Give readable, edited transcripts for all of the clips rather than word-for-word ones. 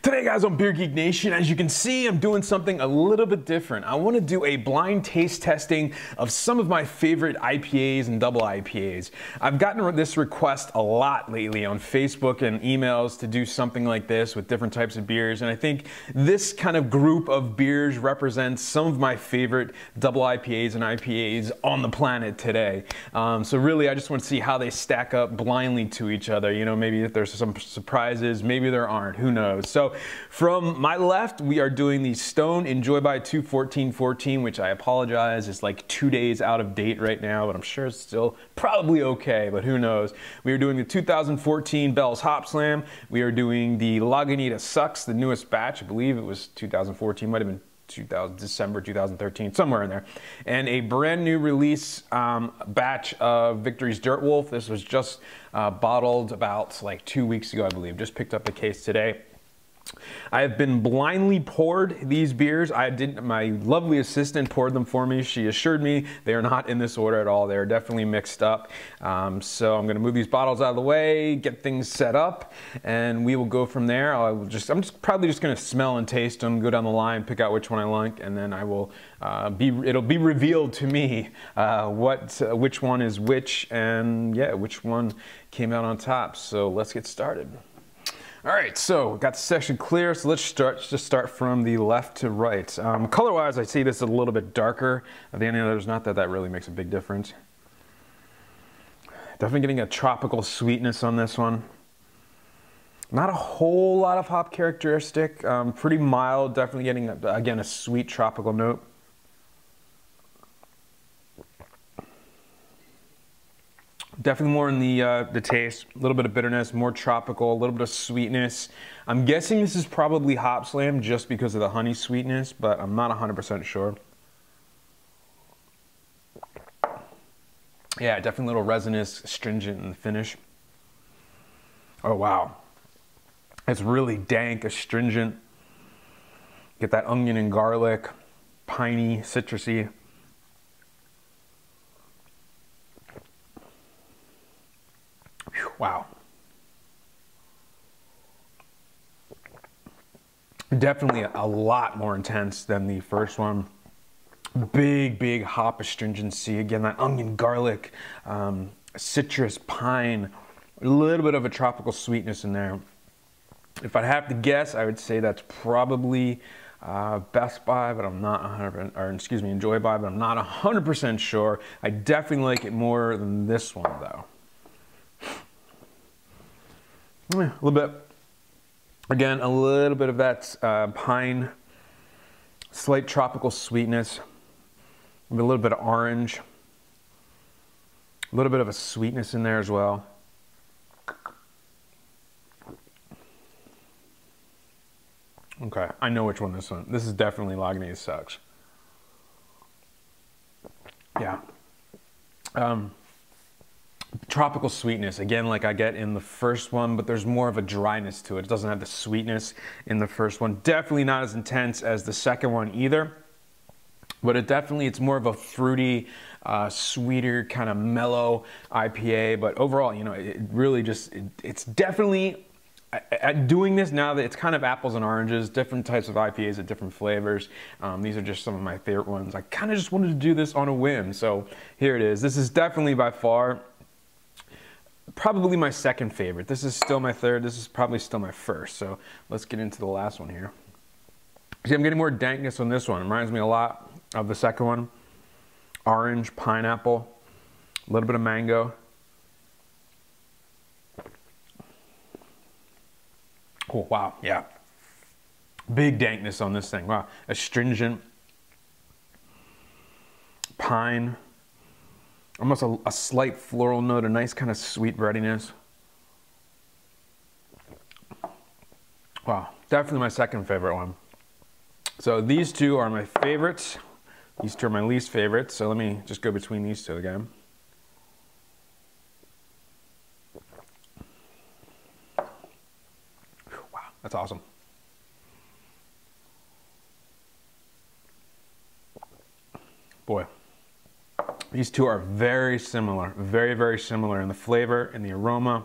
Today guys on Beer Geek Nation, as you can see, I'm doing something a little bit different. I want to do a blind taste testing of some of my favorite IPAs and double IPAs. I've gotten this request a lot lately on Facebook and emails to do something like this with different types of beers, and I think this kind of group of beers represents some of my favorite double IPAs and IPAs on the planet today. So really I just want to see how they stack up blindly to each other. You know, maybe if there's some surprises, maybe there aren't, who knows. So from my left, we are doing the Stone Enjoy by 2-14-14, which I apologize, is like 2 days out of date right now, but I'm sure it's still probably okay, but who knows. We are doing the 2014 Bell's Hopslam. We are doing the Lagunitas Sucks, the newest batch. I believe it was 2014, might have been December 2013, somewhere in there. And a brand new release batch of Victory's DirtWolf. This was just bottled about like 2 weeks ago, I believe. Just picked up a case today. I have been blindly poured these beers. My lovely assistant poured them for me. She assured me they are not in this order at all. They are definitely mixed up. So I'm going to move these bottles out of the way, get things set up, and we will go from there. I'm probably just going to smell and taste them, go down the line, pick out which one I like, and then I will it'll be revealed to me which one is which, and yeah, which one came out on top. So let's get started. All right, so got the section clear, so let's just start from the left to right. Color-wise, I see this is a little bit darker than any others. Not that that really makes a big difference. Definitely getting a tropical sweetness on this one. Not a whole lot of hop characteristic. Pretty mild, definitely getting, again, a sweet tropical note. Definitely more in the taste, a little bit of bitterness, more tropical, a little bit of sweetness. I'm guessing this is probably Hopslam just because of the honey sweetness, but I'm not 100% sure. Yeah, definitely a little resinous, astringent in the finish. Oh wow, it's really dank, astringent. Get that onion and garlic, piney, citrusy. Wow. Definitely a lot more intense than the first one. Big hop astringency. Again, that onion, garlic, citrus, pine, a little bit of a tropical sweetness in there. If I'd have to guess, I would say that's probably Best Buy, but I'm not 100%, or excuse me, Enjoy By, but I'm not 100% sure. I definitely like it more than this one though. A little bit, again, a little bit of that pine, slight tropical sweetness, a little bit of orange, a little bit of a sweetness in there as well. Okay, I know which one this one. This is definitely Lagunitas Sucks. Yeah. Tropical sweetness, again, like I get in the first one, but there's more of a dryness to it. It doesn't have the sweetness in the first one. Definitely not as intense as the second one either, but it's more of a fruity, sweeter, kind of mellow IPA. But overall, you know, it really just, it's definitely, at doing this now that it's kind of apples and oranges, different types of IPAs at different flavors. These are just some of my favorite ones. I kind of just wanted to do this on a whim, so here it is. This is definitely by far probably my second favorite. This is still my third. This is probably still my first. So let's get into the last one here. See, I'm getting more dankness on this one. It reminds me a lot of the second one. Orange, pineapple, a little bit of mango. Oh, wow, yeah. Big dankness on this thing. Wow, astringent, pine. Almost a slight floral note, a nice kind of sweet breadiness. Wow, definitely my second favorite one. So these two are my favorites. These two are my least favorites. So let me just go between these two again. Wow, that's awesome. Boy. These two are very similar, very similar in the flavor and the aroma.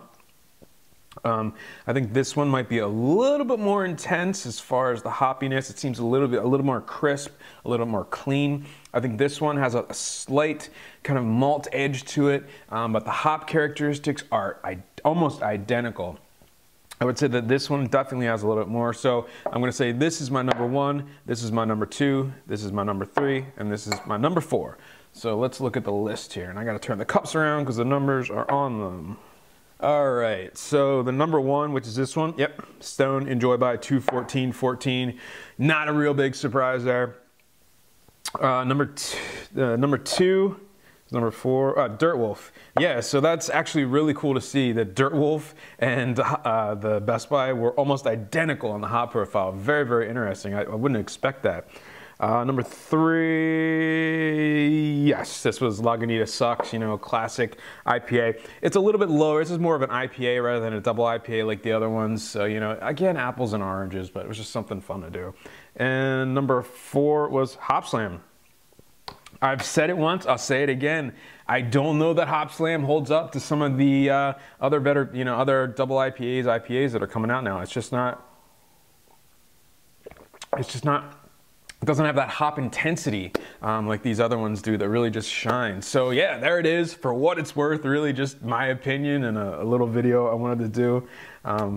I think this one might be a little bit more intense as far as the hoppiness. It seems a little more crisp, a little more clean. I think this one has a slight kind of malt edge to it, but the hop characteristics are almost identical. I would say that this one definitely has a little bit more. So I'm going to say this is my number 1, this is my number 2, this is my number 3, and this is my number 4. So let's look at the list here. And I got to turn the cups around because the numbers are on them. All right, so the number 1, which is this one, yep, Stone Enjoy by 21414. Not a real big surprise there. Number 2. Number 4, DirtWolf. Yeah, so that's actually really cool to see that DirtWolf and the Best Buy were almost identical on the hop profile. Very, very interesting. I wouldn't expect that. Number 3, yes, this was Lagunitas Sucks, you know, classic IPA. It's a little bit lower. This is more of an IPA rather than a double IPA like the other ones. So, you know, again, apples and oranges, but it was just something fun to do. And number 4 was Hopslam. I've said it once, I'll say it again. I don't know that Hopslam holds up to some of the other better, you know, other double IPAs that are coming out now. It doesn't have that hop intensity like these other ones do that really just shine. So yeah, there it is. For what it's worth, really just my opinion and a little video I wanted to do,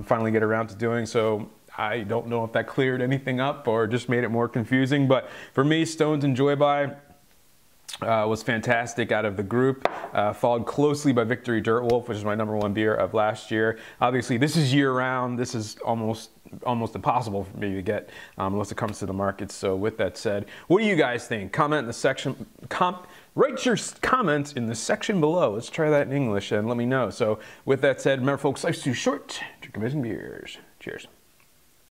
finally get around to doing. So I don't know if that cleared anything up or just made it more confusing, but for me, Stone's Enjoy By was fantastic out of the group, followed closely by Victory DirtWolf, which is my number 1 beer of last year. Obviously, this is year-round. This is almost impossible for me to get unless it comes to the market. So with that said, what do you guys think? Comment in the section. Write your comments in the section below. Let's try that in English and let me know. So with that said, remember, folks, life's too short. Drink amazing beers. Cheers.